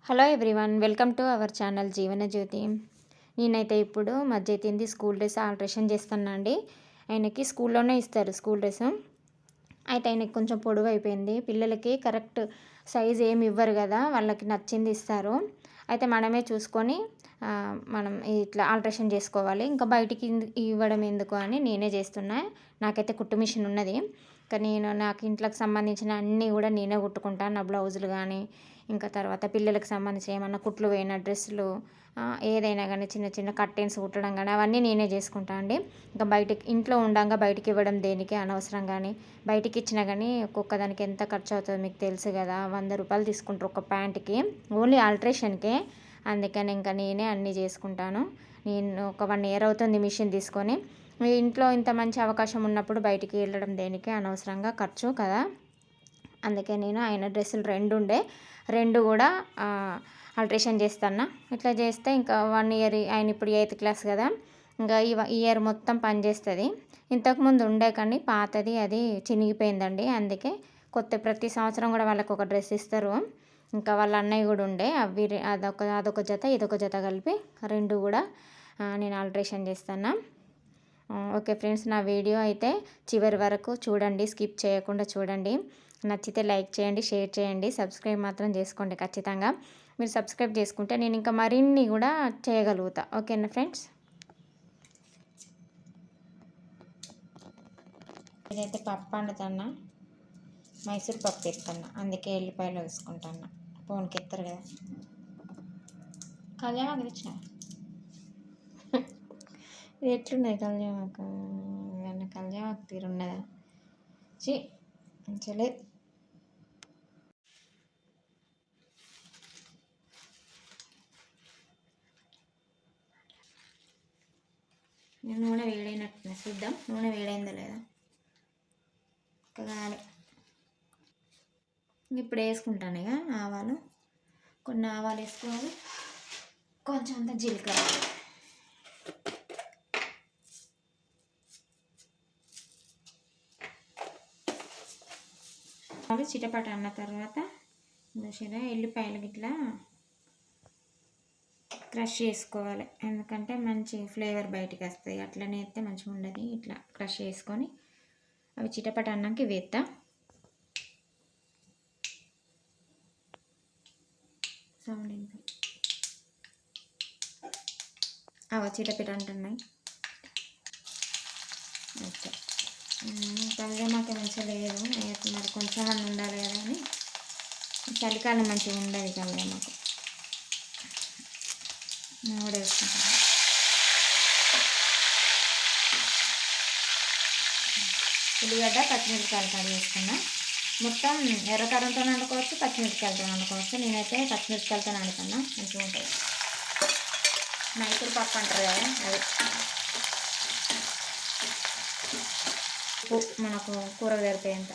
Hello everyone, welcome to our channel Jeevan Jyoti. నేనైతే ఇప్పుడు మా జతిన్ది స్కూల్ డ్రెస్ ఆల్ట్రేషన్ చేస్తున్నా అండి. ఆయనకి స్కూల్లోనే ఇస్తారు స్కూల్ డ్రెస్. అయితే ఆయనకి కొంచెం పొడవు అయిపోయింది. పిల్లలకి కరెక్ట్ సైజ్ ఏమి ఇవ్వరు కదా, వాళ్ళకి నచ్చింది ఇస్తారు. అయితే మనమే చూసుకొని మనం ఇట్లా ఆల్ట్రేషన్ చేసుకోవాలి. ఇంకా బయటికి ఇవ్వడం ఎందుకు అని నేనే చేస్తున్నా. నాకైతే కుట్టు మిషన్ ఉన్నది, కానీ నాకు ఇంట్లోకి సంబంధించిన అన్నీ కూడా నేనే కుట్టుకుంటాను. నా బ్లౌజులు కానీ, ఇంకా తర్వాత పిల్లలకు సంబంధించి ఏమన్నా కుట్లు పోయిన డ్రెస్సులు, ఏదైనా కానీ చిన్న చిన్న కర్టెన్స్ కుట్టడం కానీ అవన్నీ నేనే చేసుకుంటాను అండి. ఇంకా బయటికి ఇంట్లో ఉండగా బయటికి ఇవ్వడం దేనికి అనవసరం. కానీ బయటికి ఇచ్చినా కానీ ఒక్కొక్క దానికి ఎంత ఖర్చు అవుతుందో మీకు తెలుసు కదా. 100 రూపాయలు తీసుకుంటారు ఒక ప్యాంట్కి, ఓన్లీ ఆల్ట్రేషన్కే. అందుకని ఇంకా నేనే అన్నీ చేసుకుంటాను. నేను ఒక 1 ఇయర్ అవుతుంది మిషన్ తీసుకొని. మీ ఇంట్లో ఇంత మంచి అవకాశం ఉన్నప్పుడు బయటికి వెళ్ళడం దేనికి, అనవసరంగా ఖర్చు కదా. అందుకే నేను ఆయన డ్రెస్సులు 2 ఉండే, 2 కూడా ఆల్ట్రేషన్ చేస్తాను. ఇట్లా చేస్తే ఇంకా 1 ఇయర్, ఆయన ఇప్పుడు 8th క్లాస్ కదా, ఇంకా ఈ ఇయర్ మొత్తం పని చేస్తుంది. ఇంతకుముందు ఉండే కానీ పాతది అది చినిగిపోయిందండి. అందుకే ప్రతి సంవత్సరం కూడా వాళ్ళకి ఒక డ్రెస్ ఇస్తారు. ఇంకా వాళ్ళ అన్నయ్య కూడా ఉండే, అవి అదొక జత ఇదొక జత కలిపి 2 కూడా నేను ఆల్ట్రేషన్ చేస్తాను. ఓకే ఫ్రెండ్స్, నా వీడియో అయితే చివరి వరకు చూడండి, స్కిప్ చేయకుండా చూడండి. నచ్చితే లైక్ చేయండి, షేర్ చేయండి, సబ్స్క్రైబ్ మాత్రం చేసుకోండి ఖచ్చితంగా. మీరు సబ్స్క్రైబ్ చేసుకుంటే నేను ఇంకా మరిన్ని కూడా చేయగలుగుతా. ఓకేనా ఫ్రెండ్స్. ఇదైతే పప్పు వండుతున్నా, మైసూర్ పప్పు ఎత్తున్నా, అందుకే ఎల్లిపాయలు వేసుకుంటున్నా. ఫోన్కి ఎత్తారు కదా. కళ్యాణ్ తెచ్చిన ఇది ఎట్లున్నది కళ్యాణకు, ఏమన్నా కళ్యాణకు తీరున్నదా? మంచిలే. నూనె వేడైనట్టు చూద్దాం, నూనె వేడైందో లేదా కావాలి. ఇప్పుడు వేసుకుంటాను ఇక ఆవాలు, కొన్ని ఆవాలు వేసుకోవాలి, కొంచెం అంత జీలకర్ర. అవి చిటపట అన్న తర్వాత దోశగా ఎల్లిపాయలు ఇట్లా క్రష్ చేసుకోవాలి, ఎందుకంటే మంచి ఫ్లేవర్ బయటికి వస్తుంది. అట్లనే అయితే మంచిగా ఉండదు. ఇట్లా క్రష్ చేసుకొని అవి చిటపట అన్నాక వేస్తా. సౌండ్ ఇంకా అవి చిటపట అంటున్నాయి. ఓకే, కళ్యామాకే మంచిగా లేదు మరి, కొంచెం అన్న ఉండాలి కదా అని. చలికాలం మంచిగా ఉండదు కళ్యామాకు. కూడా వేసుకుంటాను. ఉల్లిగడ్డ పచ్చిమిరపకాయలు కడిగి వేసుకున్నా. మొత్తం ఎర్రకారంతో వండుకోవచ్చు, పచ్చిమిరపకాయలతో వండుకోవచ్చు. నేనైతే పచ్చిమిరపకాయలతో వండుతున్నా, మంచిగా ఉంటుంది. మైసూర్ పప్పు అంటారు కదా అది. మనకు కూర సరిపోయేంత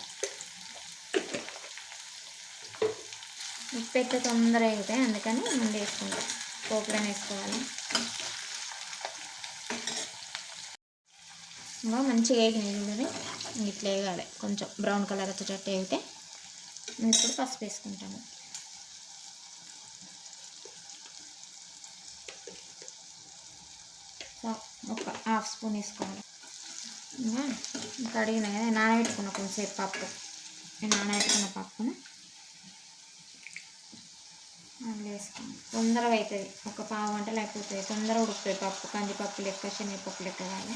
ఉప్పు అయితే తొందరగా అవుతాయి, అందుకని ముందు వేసుకుంటాం. పోపులను వేసుకోవాలి. ఇంకా మంచిగా వేగినది ఇట్లా వేయాలి, కొంచెం బ్రౌన్ కలర్ వచ్చేటట్టు వేగితే ఇప్పుడు పసుపు వేసుకుంటాము. ఒక 1/2 స్పూన్ వేసుకోవాలి. ఇంకా కడిగిన కదా నానబెట్టుకున్న కొంచెంసేపు పప్పు, నానబెట్టుకున్న పప్పును అందులో వేసుకోండి. తొందరగా అవుతుంది, ఒక పావు గంటలు అయిపోతుంది. తొందరగా ఉడుకుతుంది పప్పు. కందిపప్పు లెక్క, శనగపప్పు లెక్క కాదు.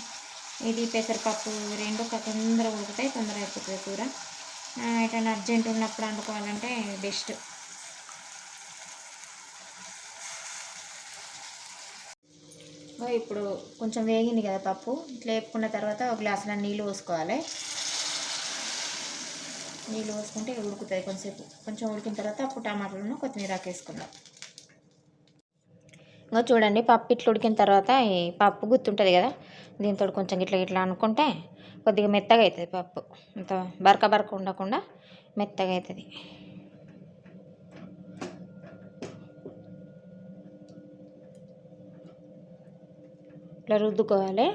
ఇది పెసరపప్పు, 2 తొందరగా ఉడుకుతాయి, తొందరగా అయిపోతుంది కూర. ఎటైనా అర్జెంట్ ఉన్నప్పుడు వండుకోవాలంటే బెస్ట్. ఇప్పుడు కొంచెం వేగింది కదా పప్పు, ఇట్లా వేపుకున్న తర్వాత ఒక గ్లాసులో నీళ్ళు పోసుకోవాలి. నీళ్ళు పోసుకుంటే ఉడుకుతుంది కొంచెంసేపు. కొంచెం ఉడికిన తర్వాత అప్పుడు టమాటాలను కొత్తిమీర వేసుకుందాం. ఇంకా చూడండి, పప్పు ఇట్లా ఉడికిన తర్వాత ఈ పప్పు గుర్తుంటుంది కదా, దీంతో కొంచెం ఇట్లా ఇట్లా అనుకుంటే కొద్దిగా మెత్తగా అవుతుంది పప్పు. అంత బరక ఉండకుండా మెత్తగా అవుతుంది. ఇట్లా రుద్దుకోవాలి.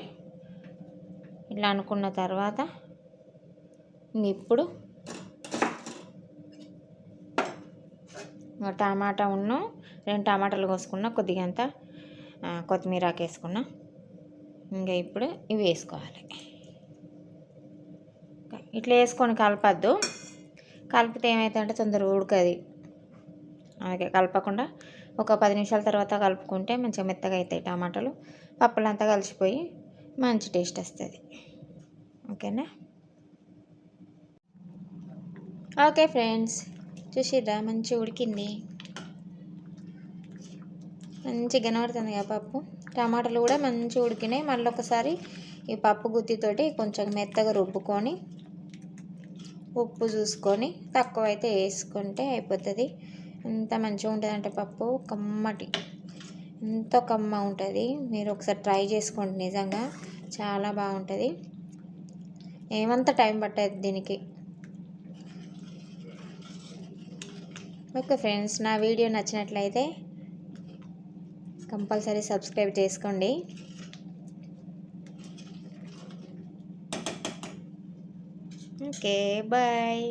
ఇట్లా అనుకున్న తర్వాత ఇప్పుడు టమాటా 2 టమాటాలు కోసుకున్న, కొద్దిగా అంత కొత్తిమీర ఆకు వేసుకున్నా. ఇంకా ఇప్పుడు ఇవి వేసుకోవాలి. ఇట్లా వేసుకొని కలపద్దు, కలిపితే ఏమవుతుందంటే తొందరగా ఉడకది. అలాగే కలపకుండా ఒక 10 నిమిషాల తర్వాత కలుపుకుంటే మంచిగా మెత్తగా అవుతాయి టమాటాలు. పప్పులంతా కలిసిపోయి మంచి టేస్ట్ వస్తుంది. ఓకేనా? ఓకే ఫ్రెండ్స్, చూసిర్రా మంచిగా ఉడికింది, మంచిగా కనబడుతుంది కదా పప్పు. టమాటాలు కూడా మంచిగా ఉడికినాయి. మళ్ళీ ఒకసారి ఈ పప్పు గుత్తితోటి కొంచెం మెత్తగా రుబ్బుకొని, ఉప్పు చూసుకొని తక్కువైతే వేసుకుంటే అయిపోతుంది. ఎంత మంచిగా ఉంటుంది అంటే పప్పు కమ్మటి, ఎంతో కమ్మ ఉంటుంది. మీరు ఒకసారి ట్రై చేసుకోండి, నిజంగా చాలా బాగుంటుంది. ఏమంత టైం పట్టదు దీనికి. ఓకే ఫ్రెండ్స్, నా వీడియో నచ్చినట్లయితే కంపల్సరీ సబ్స్క్రైబ్ చేసుకోండి. Okay, bye.